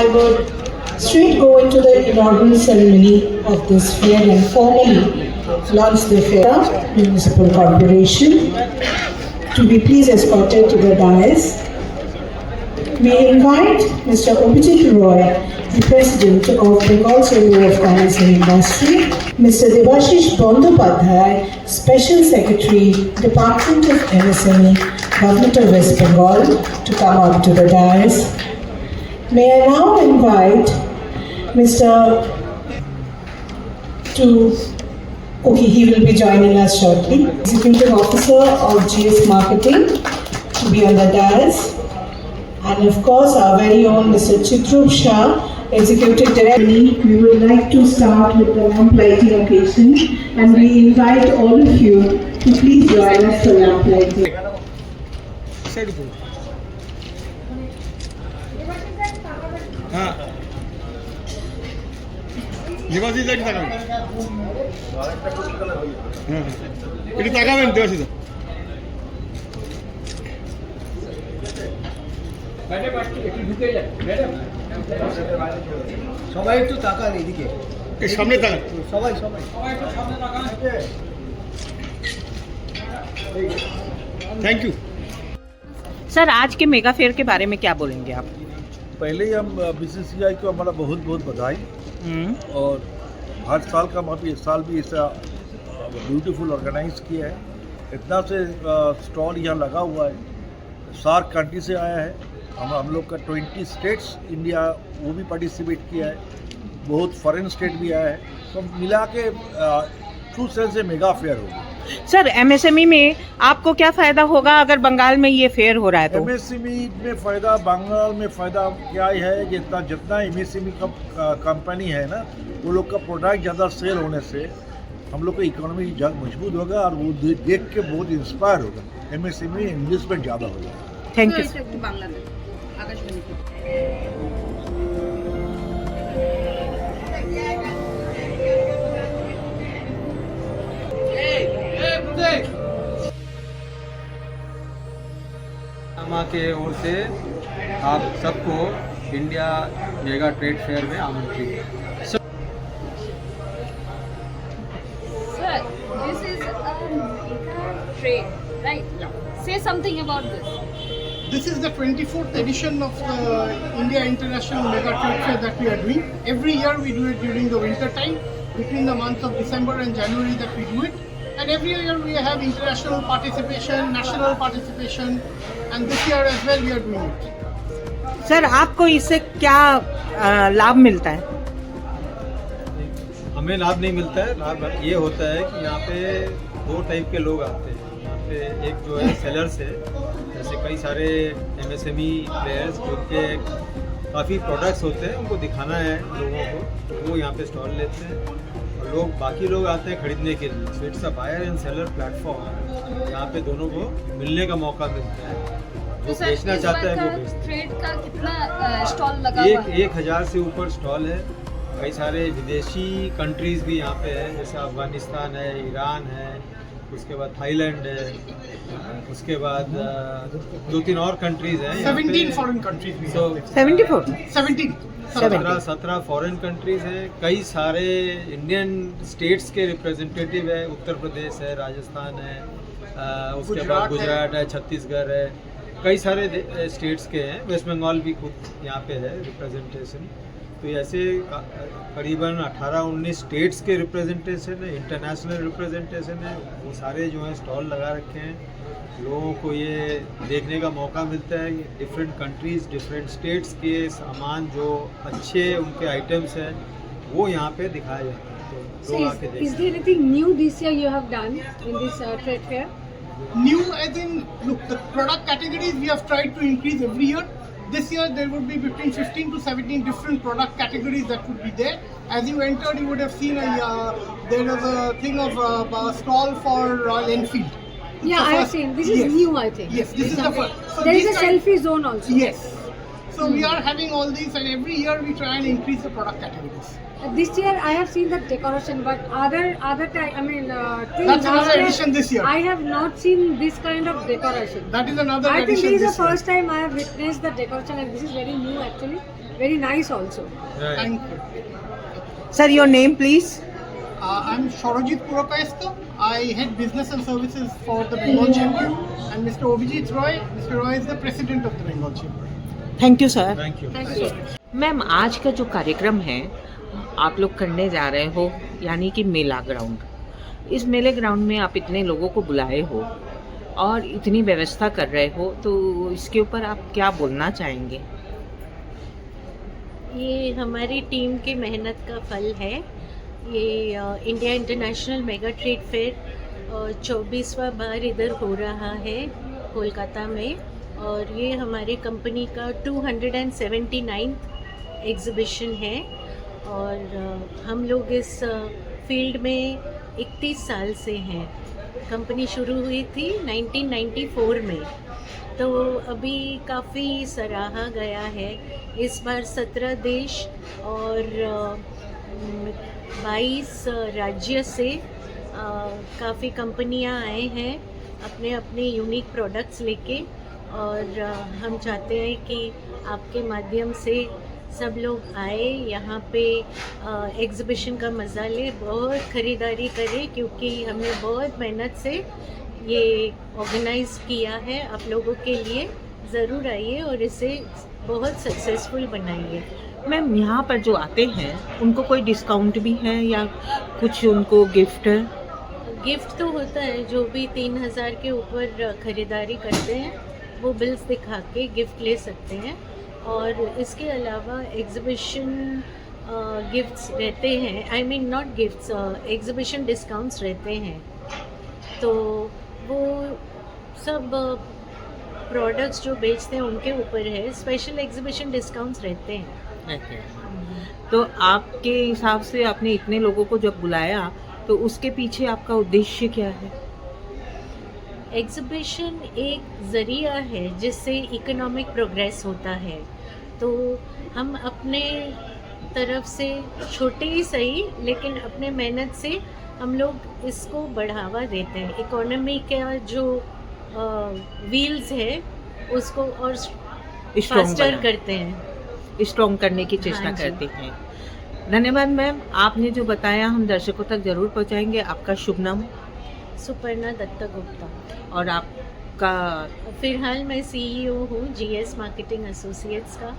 I would straight go into the inaugural ceremony of this fair and formally launch the fair municipal corporation. To be please escorted to the dais. We invite Mr. Abhijit Roy, the President of Bengal Chamber of Commerce and Industry, Mr. Debashish Bandyopadhyay, Special Secretary, Department of MSME, Government of West Bengal, to come up to the dais. May I now invite Mr. he will be joining us shortly. Executive Officer of GS Marketing to be on the dais. And of course, our very own Mr. Chitrup Shah, Executive Director. We would like to start with the lamp lighting occasion, and we invite all of you to please join us for lamp lighting. সবাই একটু তাকান এদিকে সামনে তাকান সবাই সবাই একটু সামনে তাকান थैंक यू सर आज के मेगा फेयर के बारे में क्या बोलेंगे आप? पहले ही हम बीसीसीआई को हमारा बहुत बहुत बधाई और हर साल का हम इस साल भी ऐसा ब्यूटीफुल ऑर्गेनाइज किया है। इतना से स्टॉल यहाँ लगा हुआ है, सार्क कंट्री से आया है, हम लोग का 20 स्टेट्स इंडिया वो भी पार्टिसिपेट किया है, बहुत फॉरेन स्टेट भी आया है, सब मिला के ट्रू सेंस से मेगा फेयर होगा। सर एमएसएमई में आपको क्या फ़ायदा होगा अगर बंगाल में ये फेयर हो रहा है तो? एमएसएमई में फ़ायदा, बंगाल में फ़ायदा क्या है, जितना एमएसएमई का कंपनी है ना, वो लोग का प्रोडक्ट ज़्यादा सेल होने से हम लोग का इकोनॉमी मजबूत होगा और वो देख के बहुत इंस्पायर होगा। एमएसएमई इन्वेस्टमेंट ज़्यादा होगा। Thank you. के ओर से आप सबको इंडिया मेगा ट्रेड फेयर में आमंत्रित है। Sir, this is a mega trade, right? Yeah. Say something about this. This is the 24th edition of the India International Mega Trade Fair that we are doing. Every year we do it during the winter time, between the months of December and January that we do it. And every year we have international participation, national participation, and this year as well we are doing it. Sir आपको इससे क्या लाभ मिलता है? हमें लाभ नहीं मिलता है, लाभ ये होता है कि यहाँ पे दो टाइप के लोग आते हैं। यहाँ पे एक जो है सेलर्स है, जैसे कई सारे एमएसएमई प्लेयर्स जिनके काफ़ी प्रोडक्ट्स होते हैं, उनको दिखाना है लोगों को, तो वो यहाँ पे स्टॉल लेते हैं। और बाकी लोग आते हैं खरीदने के लिए। So it's a buyer and seller platform, यहाँ पे दोनों को मिलने का मौका मिलता है। जो बेचना चाहता है वो बेचता है। ट्रेड का कितना स्टॉल लगा हुआ है? 1000 से ऊपर स्टॉल है। कई सारे विदेशी कंट्रीज़ भी यहाँ पे है, जैसे अफगानिस्तान है, ईरान है, उसके बाद थाईलैंड है, उसके बाद 2-3 और कंट्रीज़ हैं। 17 फॉरेन कंट्रीज भी हैं। 74? 17 फॉरेन कंट्रीज़ हैं। कई सारे इंडियन स्टेट्स के रिप्रेजेंटेटिव है, उत्तर प्रदेश है, राजस्थान है, उसके बाद गुजरात है, छत्तीसगढ़ है, कई सारे स्टेट्स के हैं। वेस्ट बंगाल भी खुद यहाँ पे है रिप्रेजेंटेशन। तो ऐसे करीबन 18-19 स्टेट्स के रिप्रेजेंटेशन है, इंटरनेशनल रिप्रेजेंटेशन है। वो सारे जो हैं स्टॉल लगा रखे हैं, लोगों को ये देखने का मौका मिलता है कि डिफरेंट कंट्रीज़, डिफरेंट स्टेट्स के सामान जो अच्छे उनके आइटम्स हैं वो यहाँ पे दिखाए जाते हैं। तो लोग आके देखते हैं। Is there anything new this year you have done in this trade fair? New as in, look, the product categories we have tried to increase every year. This year there would be between 15 to 17 different product categories that would be there. As you entered, you would have seen there was a thing of a stall for Royal Enfield. Yeah, I have seen. This is yes. new, I think. Yes, this is the first. So there is a selfie zone also. Yes. So we are having all these, and every year we try and increase the product categories. This year I have seen the decoration, but other time, I mean, till That's last another year, addition this year. I have not seen this kind of decoration. That is another I think addition this is this the year. first time I have witnessed the decoration, and this is very new actually, very nice also. Right. Thank you. Sir, your name please. I'm Shorojit Purakaista. I head business and services for the Bengal Chamber, and Mr. Obijit Roy. Mr. Roy is the president of the Bengal Chamber. Thank you sir. Thank you. Thank you. Ma'am, आज का जो कार्यक्रम है आप लोग करने जा रहे हो, यानी कि मेला ग्राउंड। इस मेले ग्राउंड में आप इतने लोगों को बुलाए हो और इतनी व्यवस्था कर रहे हो, तो इसके ऊपर आप क्या बोलना चाहेंगे? ये हमारी टीम की मेहनत का फल है। ये India international mega trade fair 24वां बार इधर हो रहा है कोलकाता में, और ये हमारी कंपनी का 279th एग्ज़िबिशन है। और हम लोग इस फील्ड में 31 साल से हैं। कंपनी शुरू हुई थी 1994 में, तो अभी काफ़ी सराहा गया है। इस बार 17 देश और 22 राज्य से काफ़ी कंपनियां आए हैं अपने अपने यूनिक प्रोडक्ट्स लेके, और हम चाहते हैं कि आपके माध्यम से सब लोग आए यहाँ पे एग्ज़िबिशन का मज़ा ले, बहुत ख़रीदारी करें, क्योंकि हमने बहुत मेहनत से ये ऑर्गेनाइज़ किया है। आप लोगों के लिए ज़रूर आइए और इसे बहुत सक्सेसफुल बनाइए। मैम, यहाँ पर जो आते हैं उनको कोई डिस्काउंट भी है या कुछ उनको गिफ्ट? गिफ्ट तो होता है, जो भी 3000 के ऊपर ख़रीदारी करते हैं वो बिल्स दिखा के गिफ्ट ले सकते हैं। और इसके अलावा एग्ज़िबिशन गिफ्ट्स रहते हैं, I mean not gifts, exhibition discounts रहते हैं। तो वो सब प्रोडक्ट्स जो बेचते हैं उनके ऊपर है, स्पेशल एग्ज़िबिशन डिस्काउंट्स रहते हैं। तो आपके हिसाब से आपने इतने लोगों को जब बुलाया तो उसके पीछे आपका उद्देश्य क्या है? एग्ज़िबिशन एक ज़रिया है जिससे इकोनॉमिक प्रोग्रेस होता है। तो हम अपने तरफ से छोटे ही सही, लेकिन अपने मेहनत से हम लोग इसको बढ़ावा देते हैं। इकोनॉमी का जो व्हील्स है उसको और फास्टर करते हैं, स्ट्रॉन्ग करने की चेष्टा हाँ जी। करते हैं। धन्यवाद मैम, आपने जो बताया हम दर्शकों तक जरूर पहुंचाएंगे। आपका शुभ नाम? सुपर्णा दत्ता गुप्ता। और आपका? फिलहाल मैं CEO हूँ GS मार्केटिंग एसोसिएट्स का।